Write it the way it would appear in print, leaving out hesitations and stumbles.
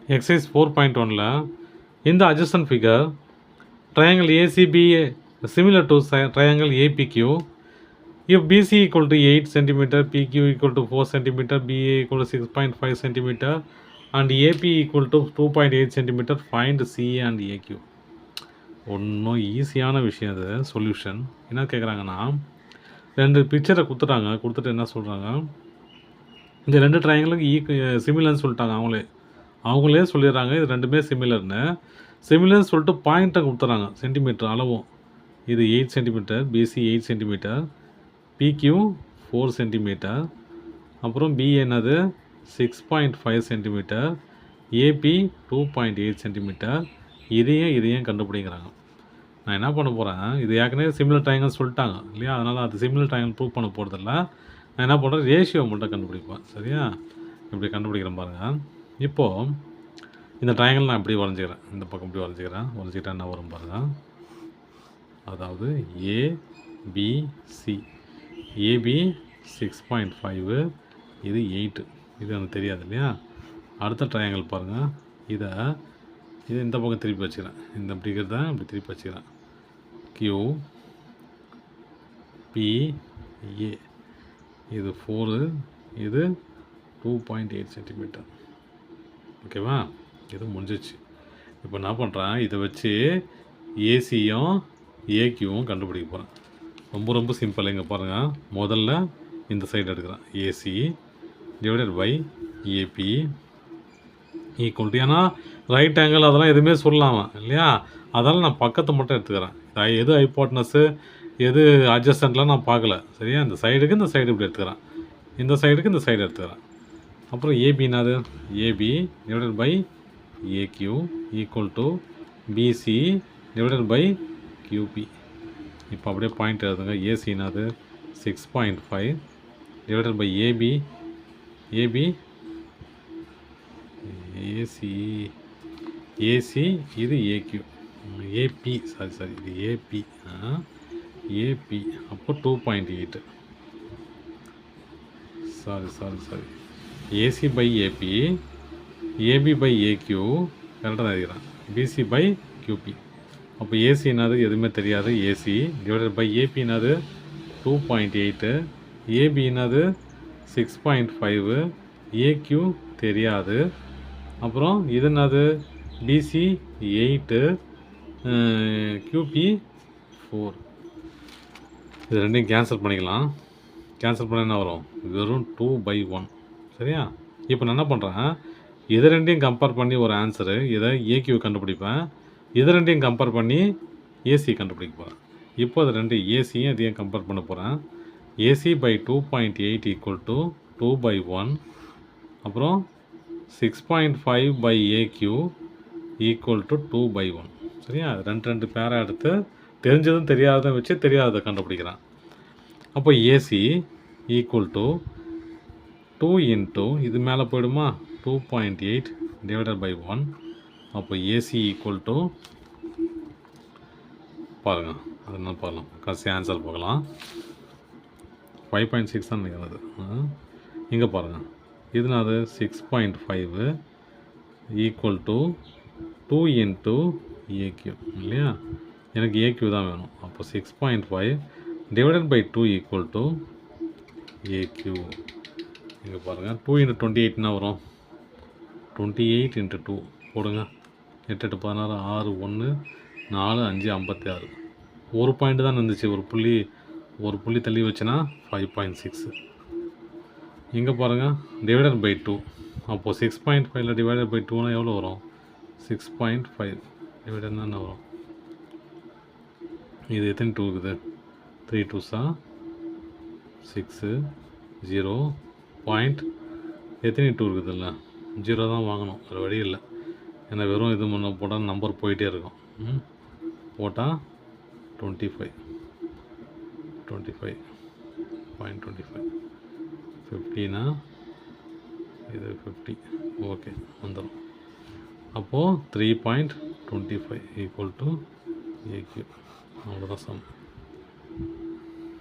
Exercise 4.1 in the adjacent figure, triangle ACB similar to triangle APQ. If BC equal to 8 cm, PQ equal to 4 cm, BA equal to 6.5 cm, and AP equal to 2.8 cm, find CA and AQ. ஒன்றும் ஈஸியான விஷயம் அது. Solution என்ன கேட்குறாங்கன்னா, ரெண்டு பிக்சரை கொடுத்துட்டு என்ன சொல்கிறாங்க, இந்த ரெண்டு ட்ரையாங்கிளுக்கு சிமிலர்னு சொல்லிட்டாங்க. அவங்களே சொல்லிடுறாங்க இது ரெண்டுமே சிமிலர்னு. சிமிலர்னு சொல்லிட்டு பாயிண்ட்டை கொடுத்துறாங்க, சென்டிமீட்டர் அளவும். இது 8 சென்டிமீட்டர், பிசி 8 சென்டிமீட்டர், பிக்யூ 4 சென்டிமீட்டர், அப்புறம் பி என்னது 6.5 சென்டிமீட்டர், ஏபி 2.8 சென்டிமீட்டர். இதையும் கண்டுபிடிக்கிறாங்க. நான் என்ன பண்ண போகிறேன், இது ஏற்கனவே சிமிலர் ட்ரையாங்கிள் சொல்லிட்டாங்க இல்லையா, அதனால் அது சிமிலர் ட்ரையாங்கிள் ப்ரூவ் பண்ண போகிறதில்ல. நான் என்ன பண்ணுறேன், ரேஷியோ மட்டும் கண்டுபிடிப்பேன். சரியா, இப்படி கண்டுபிடிக்கிறேன் பாருங்கள். இப்போது இந்த ட்ரையாங்கிள் நான் இப்படி வரைஞ்சிக்கிறேன், இந்த பக்கம் இப்படி வரைஞ்சிக்கிட்டா என்ன வரும் பாருங்கள். அதாவது ஏபிசி, ஏபி 6.5, இது 8, இது எனக்கு தெரியாது இல்லையா. அடுத்த ட்ரையாங்கிள் பாருங்கள், இது இந்த பக்கம் திருப்பி வச்சுக்கிறேன், இந்த இப்படி இருக்கிறத இப்படி திருப்பி வச்சுக்கிறேன். கியூ பிஏ, இது 4, இது 2.8 சென்டிமீட்டர். ஓகேவா, இது முடிஞ்சிச்சு. இப்போ என்ன பண்ணுறேன், இதை வச்சு ஏசியும் ஏக்யூவும் கண்டுபிடிக்க போகிறேன். ரொம்ப சிம்பிள். இங்கே பாருங்கள், முதல்ல இந்த சைடு எடுக்கிறேன், AC divided by AB equal to, ஏன்னா ரைட் ஆங்கிள் அதெல்லாம் எதுவுமே சொல்லலாமா இல்லையா, அதெல்லாம் நான் பக்கத்தை மட்டும் எடுத்துக்கிறேன். எது ஹைப்போட்டனஸு எது அட்ஜஸ்டன்ட்லாம் நான் பார்க்கல. சரியா, இந்த சைடுக்கு இந்த சைடு இப்படி எடுத்துக்கிறேன், இந்த சைடுக்கு இந்த சைடு எடுத்துக்கிறேன். அப்புறம் ஏபின்னாது AB divided by AQ equal to PC divided by QB. இப்போ அப்படியே பாயிண்ட் எழுதுங்க. ஏசினாது 6.5 டிவைடட் பை ஏபி ஏசி இது ஏக்யூ, ஏபி சாரி இது ஏபி அப்போ 2.8. Sorry AC by AB, AB by AQ கரெக்டாக தான் இருக்கிறேன், பிசி பை கியூபி. அப்போ ஏசினாது எதுவுமே தெரியாது, ஏசி டிவைடட் பை ஏபினாது 2.8, ஏபினாது 6.5, ஏக்யூ தெரியாது. அப்புறம் இது என்னது பிசி 8, கியூபி 4. இது ரெண்டையும் கேன்சல் பண்ணிக்கலாம். கேன்சல் பண்ண என்ன வரும், வெறும் 2/1. சரியா, இப்போ நான் என்ன பண்ணுறேன், இதை ரெண்டையும் கம்பேர் பண்ணி ஒரு ஆன்சரு, இதை ஏக்யூ கண்டுபிடிப்பேன், இதை ரெண்டையும் கம்பேர் பண்ணி ஏசி கண்டுபிடிக்க போகிறேன். இப்போ அது ரெண்டு ஏசியும் இதையும் கம்பேர் பண்ண போகிறேன். ஏசி பை 2.8 ஈக்குவல் டு 2/1, அப்புறம் 6.5 பை ஏக்யூ ஈக்குவல் டு 2/1. சரியா, ரெண்டு பேராக எடுத்து தெரிஞ்சதும் தெரியாததை வச்சு தெரியாததை கண்டுபிடிக்கிறேன். அப்போ ஏசி ஈக்குவல் டு 2 இன்ட்டு இது மேலே போயிடுமா 2.8 டிவைடட் பை 1. அப்போ ஏசி ஈக்குவல் டு பாருங்கள், அது என்ன பார்க்கலாம், கடைசி ஆன்சர் பார்க்கலாம். 5.6 தான் நினைக்கிறது. இங்கே பாருங்கள், இதுனாது 6.5 ஈக்குவல் டு 2 இன்ட்டு ஏக்யூ இல்லையா, எனக்கு ஏக்யூ தான் வேணும். அப்போ 6.5 divided by 2 equal to AQ. இங்கே பாருங்கள், 2 இன்ட்டு 28 வரும், 28 இன்ட்டு 2 போடுங்க, 8 8 16, 6 1 4 5 56. ஒரு பாயிண்ட் தான் இருந்துச்சு, ஒரு புள்ளி தள்ளி வச்சுன்னா 5.6. இங்கே பாருங்கள், டிவைடட் பை 2. அப்போது 6.5 டிவைடட் பை 2னா எவ்வளோ வரும், 6.5 டிவைடட்னா என்ன வரும், இது எத்தனை 2 இருக்குது, 3 2s 6 0 பாயிண்ட் எத்தனை 2 இருக்குதுல்ல, 0 தான் வாங்கணும், ஒரு வழி இல்லை. ஏன்னா வெறும் இது முன்னே போட்டால் நம்பர் போயிட்டே இருக்கும். போட்டால் 25.25 50னா இது 50. ஓகே வந்துடும். அப்போது 3.25 ஈக்குவல் டு ஏக்யூ. அவ்வளோதான் சம்.